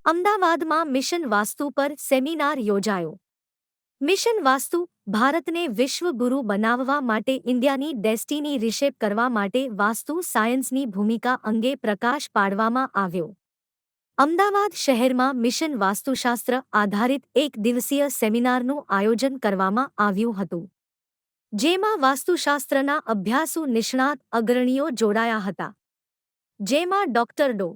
અમદાવાદમાં મિશન વાસ્તુ પર સેમિનાર યોજાયો. મિશન વાસ્તુ ભારતને વિશ્વગુરુ બનાવવા માટે ઇન્ડિયાની ડેસ્ટિની રિશેપ કરવા માટે વાસ્તુ સાયન્સની ભૂમિકા અંગે પ્રકાશ પાડવામાં આવ્યો. અમદાવાદ શહેરમાં મિશન વાસ્તુશાસ્ત્ર આધારિત એક દિવસીય સેમિનારનું આયોજન કરવામાં આવ્યું હતું. જેમાં વાસ્તુશાસ્ત્રના અભ્યાસુ નિષ્ણાત અગ્રણીઓ જોડાયા હતા. જેમાં ડોક્ટર ડો.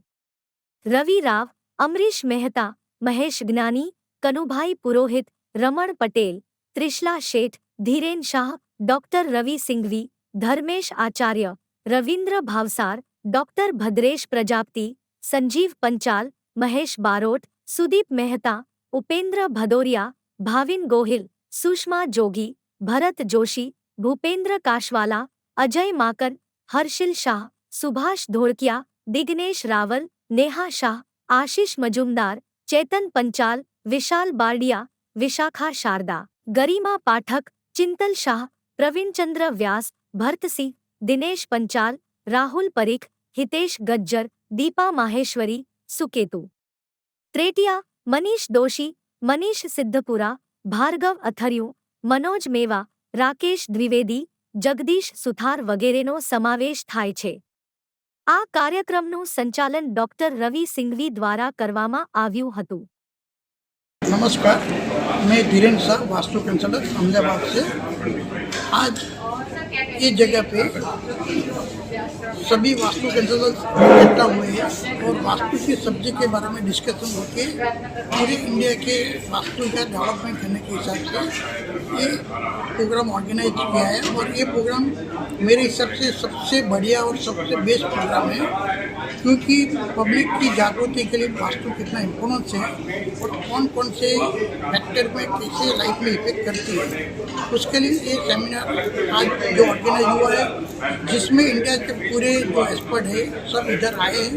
રવિ રાવ, અમરીશ મહેતા, મહેશ જ્ઞાની, કનુભાઈ પુરોહિત, રમણ પટેલ, ત્રિશલા શેઠ, ધીરેન શાહ, ડોક્ટર રવિ સિંઘવી, ધર્મેશ આચાર્ય, રવિન્દ્ર ભાવસાર, ડોક્ટર ભદ્રેશ પ્રજાપતિ, સંજીવ પંચાલ, મહેશ બારોટ, સુદીપ મહેતા, ઉપેન્દ્ર ભદોરિયા, ભાવિન ગોહિલ, સુષ્મા જોગી, ભરત જોશી, ભૂપેન્દ્ર કાશવાલા, અજય માકર, હર્ષિલ શાહ, સુભાષ ધોળકિયા, દિગ્નેશ રાવલ, નેહા શાહ, આશિષ મજુમદાર, ચેતન પંચાલ, વિશાલ બારડિયા, વિશાખા શારદા, ગરિમા પાઠક, ચિંતલ શાહ, પ્રવીણચંદ્ર વ્યાસ, ભરતસિંહ, દિનેશ પંચાલ, રાહુલ પરીખ, હિતેશ ગજ્જર, દીપા માહેશ્વરી, સુકેતુ ત્રેટિયા, મનીષ દોશી, મનીષ સિદ્ધપુરા, ભાર્ગવ અથર્યું, મનોજ મેવા, રાકેશ દ્વિવેદી, જગદીશ સુથાર વગેરેનો સમાવેશ થાય છે. આ કાર્યક્રમનું સંચાલન ડોક્ટર રવિ સિંઘવી દ્વારા કરવામાં આવ્યું હતું. नमस्कार, मैं धीरेन शाह, वास्तु कंसल्टेंट अहमदाबाद से। आज इस जगह पे सभी वास्तु कंसल्टेंट इकट्ठा हुए हैं और वास्तु के सब्जेक्ट के बारे में डिस्कशन होकर पूरे इंडिया के वास्तु का डेवलपमेंट करने के हिसाब से ये प्रोग्राम ऑर्गेनाइज किया है। और ये प्रोग्राम मेरे हिसाब से सबसे बढ़िया और सबसे बेस्ट प्रोग्राम है, क्योंकि पब्लिक की जागृति के लिए वास्तु कितना इम्पोर्टेंस है और कौन कौन से फैक्टर में कैसे लाइफ में इफेक्ट करती है, उसके लिए ये सेमिनार आज जो ऑर्गेनाइज हुआ है, जिसमें इंडिया के पूरे जो एक्सपर्ट है सब इधर आए हैं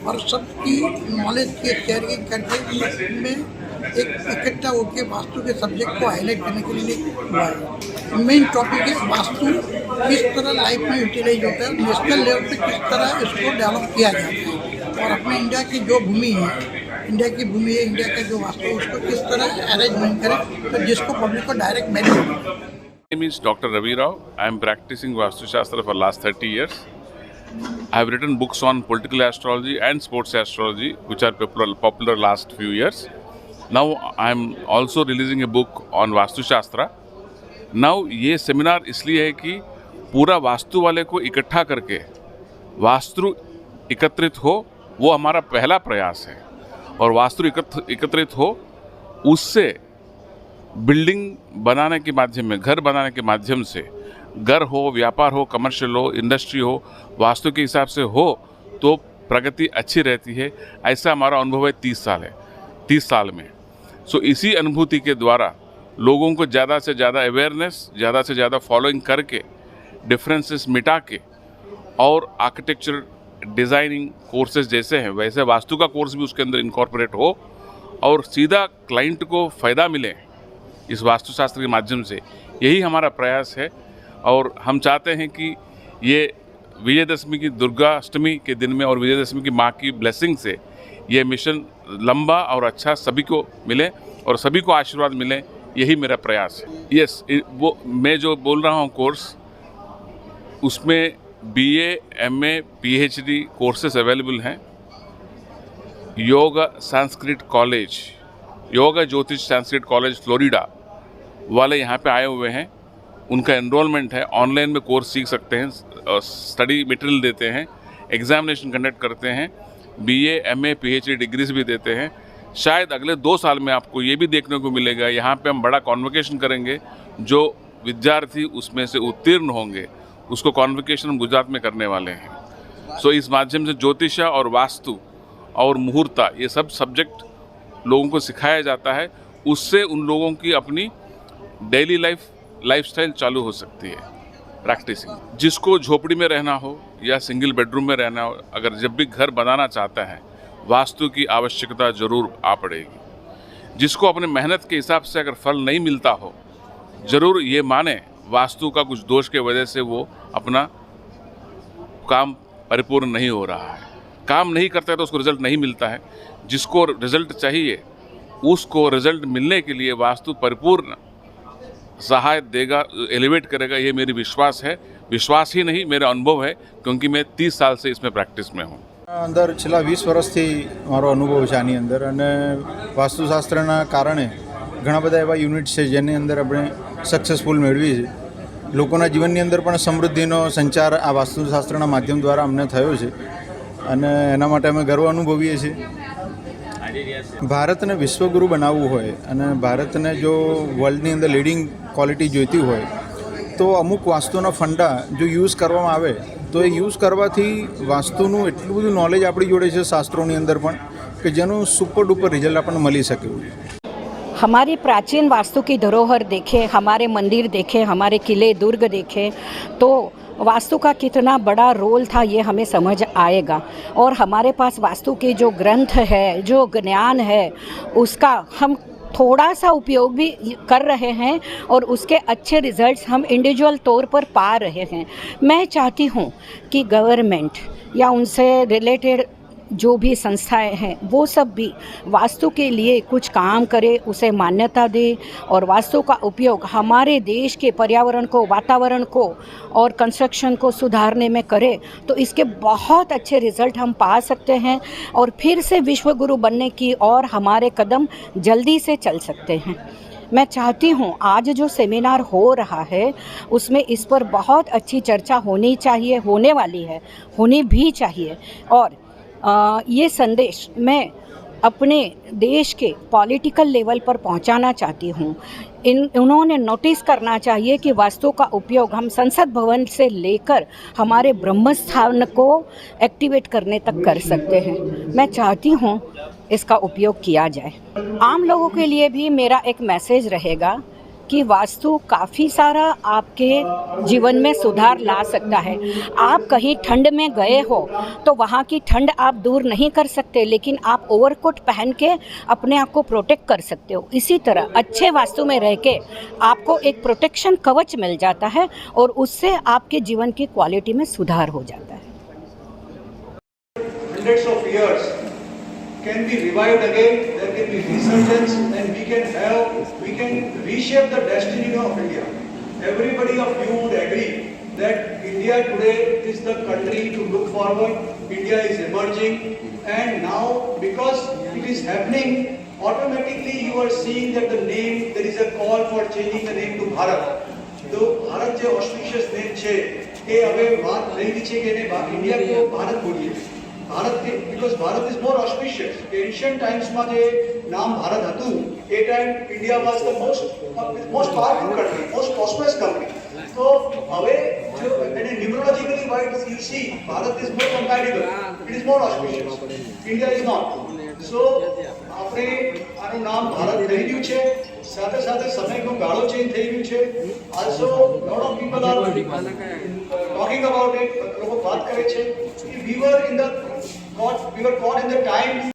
और सबकी नॉलेज के शेयरिंग करके में एक इकट्ठा होकर वास्तु के सब्जेक्ट को हाईलाइट करने के लिए हुआ है. मेन टॉपिक है वास्तु किस तरह लाइफ में यूटिलाइज होता है, नेशनल लेवल पे किस तरह इसको डेवलप किया जाता है और अपने इंडिया की जो भूमि है, इंडिया की भूमि है, इंडिया का जो वास्तु उसको किस तरह अरेंजमेंट करें तो जिसको पब्लिक को डायरेक्ट बेनिफिट हो. My name is Dr. Ravi Rao. I am practicing Vastu Shastra for last 30 years. I have written books on political astrology and sports astrology, which are popular last few years. Now I am also releasing a book on Vastu Shastra. Now ये seminar इसलिए है कि पूरा वास्तु वाले को इकट्ठा करके वास्तु एकत्रित हो, वो हमारा पहला प्रयास है. और वास्तु एकत्रित हो, उससे बिल्डिंग बनाने के माध्यम में, घर बनाने के माध्यम से, घर हो, व्यापार हो, कमर्शियल हो, इंडस्ट्री हो, वास्तु के हिसाब से हो तो प्रगति अच्छी रहती है. ऐसा हमारा अनुभव है 30 साल में. सो इसी अनुभूति के द्वारा लोगों को ज़्यादा से ज़्यादा अवेयरनेस, ज़्यादा से ज़्यादा फॉलोइंग करके, डिफरेंसेस मिटा के और आर्किटेक्चर डिज़ाइनिंग कोर्सेज जैसे हैं वैसे वास्तु का कोर्स भी उसके अंदर इनकॉर्पोरेट हो और सीधा क्लाइंट को फ़ायदा मिले इस वास्तुशास्त्र के माध्यम से. यही हमारा प्रयास है. और हम चाहते हैं कि ये विजयदशमी की, दुर्गाष्टमी के दिन में और विजयदशमी की माँ की ब्लेसिंग से ये मिशन लंबा और अच्छा सभी को मिले और सभी को आशीर्वाद मिले. यही मेरा प्रयास है. यस, वो मैं जो बोल रहा हूँ कोर्स, उसमें BA, MA, PhD courses available हैं. योगा संस्कृत कॉलेज, योगा ज्योतिष संस्कृत कॉलेज फ्लोरिडा वाले यहाँ पे आए हुए हैं. उनका एनरोलमेंट है. ऑनलाइन में कोर्स सीख सकते हैं, स्टडी मटेरियल देते हैं, एग्जामिनेशन कंडक्ट करते हैं, BA, MA, PhD डिग्रीज भी देते हैं. शायद अगले 2 साल में आपको ये भी देखने को मिलेगा, यहाँ पे हम बड़ा कॉन्वोकेशन करेंगे. जो विद्यार्थी उसमें से उत्तीर्ण होंगे उसको कॉन्वोकेशन हम गुजरात में करने वाले हैं. सो इस माध्यम से ज्योतिषा और वास्तु और मुहूर्ता ये सब सब्जेक्ट लोगों को सिखाया जाता है. उससे उन लोगों की अपनी डेली लाइफस्टाइल चालू हो सकती है प्रैक्टिसिंग. जिसको झोपड़ी में रहना हो या सिंगल बेडरूम में रहना हो, अगर जब भी घर बनाना चाहता है वास्तु की आवश्यकता जरूर आ पड़ेगी. जिसको अपने मेहनत के हिसाब से अगर फल नहीं मिलता हो, जरूर ये माने वास्तु का कुछ दोष के वजह से वो अपना काम परिपूर्ण नहीं हो रहा है. काम नहीं करता है तो उसको रिजल्ट नहीं मिलता है। जिसको रिजल्ट चाहिए उसको रिजल्ट मिलने के लिए वास्तु परिपूर्ण सहायता देगा, एलिवेट करेगा, ये मेरी विश्वास है। विश्वास ही नहीं, मेरा अनुभव है, क्योंकि मैं 30 साल से इसमें प्रेक्टिस में हूँ। अंदर छेल्ला 20 વર્ષથી મારો અનુભવ છે આની અંદર, અને વાસ્તુશાસ્ત્રના કારણે ઘણા બધા એવા યુનિટ્સ છે જેની અંદર આપણે સક્સેસફુલ મેળવી છે. લોકોના જીવનની અંદર પણ સમૃદ્ધિનો સંચાર આ વાસ્તુશાસ્ત્રના માધ્યમ દ્વારા અમને થયો છે અને એના માટે અમે ગર્વ અનુભવીએ છીએ. ભારતને વિશ્વગુરુ બનાવવું હોય અને ભારતને જો વર્લ્ડની અંદર લીડિંગ ક્વોલિટી જોઈતી હોય તો અમુક વાસ્તુના ફંડા જો યુઝ કરવામાં આવે તો એ યુઝ કરવાથી વાસ્તુનું એટલું બધું નોલેજ આપણી જોડે છે શાસ્ત્રોની અંદર પણ કે જેનું સુપર ડુપર રિઝલ્ટ આપણને મળી શકે. हमारी प्राचीन वास्तु की धरोहर देखें, हमारे मंदिर देखें, हमारे किले दुर्ग देखें तो वास्तु का कितना बड़ा रोल था ये हमें समझ आएगा. और हमारे पास वास्तु के जो ग्रंथ है, जो ज्ञान है, उसका हम थोड़ा सा उपयोग भी कर रहे हैं और उसके अच्छे रिजल्ट्स हम इंडिविजुअल तौर पर पा रहे हैं. मैं चाहती हूँ कि गवर्नमेंट या उनसे रिलेटेड जो भी संस्थाएं हैं वो सब भी वास्तु के लिए कुछ काम करे, उसे मान्यता दे और वास्तु का उपयोग हमारे देश के पर्यावरण को, वातावरण को और कंस्ट्रक्शन को सुधारने में करे तो इसके बहुत अच्छे रिजल्ट हम पा सकते हैं और फिर से विश्वगुरु बनने की और हमारे कदम जल्दी से चल सकते हैं. मैं चाहती हूँ आज जो सेमिनार हो रहा है उसमें इस पर बहुत अच्छी चर्चा होनी चाहिए, होने वाली है, होनी भी चाहिए. और ये संदेश मैं अपने देश के पॉलिटिकल लेवल पर पहुंचाना चाहती हूँ. उन्होंने नोटिस करना चाहिए कि वास्तु का उपयोग हम संसद भवन से लेकर हमारे ब्रह्मस्थान को एक्टिवेट करने तक कर सकते हैं. मैं चाहती हूँ इसका उपयोग किया जाए. आम लोगों के लिए भी मेरा एक मैसेज रहेगा कि वास्तु काफ़ी सारा आपके जीवन में सुधार ला सकता है. आप कहीं ठंड में गए हो तो वहाँ की ठंड आप दूर नहीं कर सकते, लेकिन आप ओवरकोट पहन के अपने आप को प्रोटेक्ट कर सकते हो. इसी तरह अच्छे वास्तु में रह के आपको एक प्रोटेक्शन कवच मिल जाता है और उससे आपके जीवन की क्वालिटी में सुधार हो जाता है. Hundreds of years can be revived again, there can be resurgence and we can reshape the destiny of India. Everybody of you would agree that India today is the country to look forward. India is emerging and now because it is happening, automatically you are seeing that the name, there is a call for changing the name to Bharat. तो भारत जो auspicious name છે એ હવે વાત થઈ રહી છે કે India को भारत बोलिए. भारत के because Bharat is more auspicious. Ancient times માં જે નામ ભારત હતું એ time India was the most powerful country, most prosperous country. So હવે જો એને numerologically wise you see Bharat is more compatible, it is more auspicious, India is not. So આપણે આનું નામ ભારત થઈ ગયું છે, સાથે સાથે સમયનો ગાળો ચેન્જ થઈ ગયું છે. Also lot of people are talking about it, લોકો વાત કરે છે કે we were caught in the time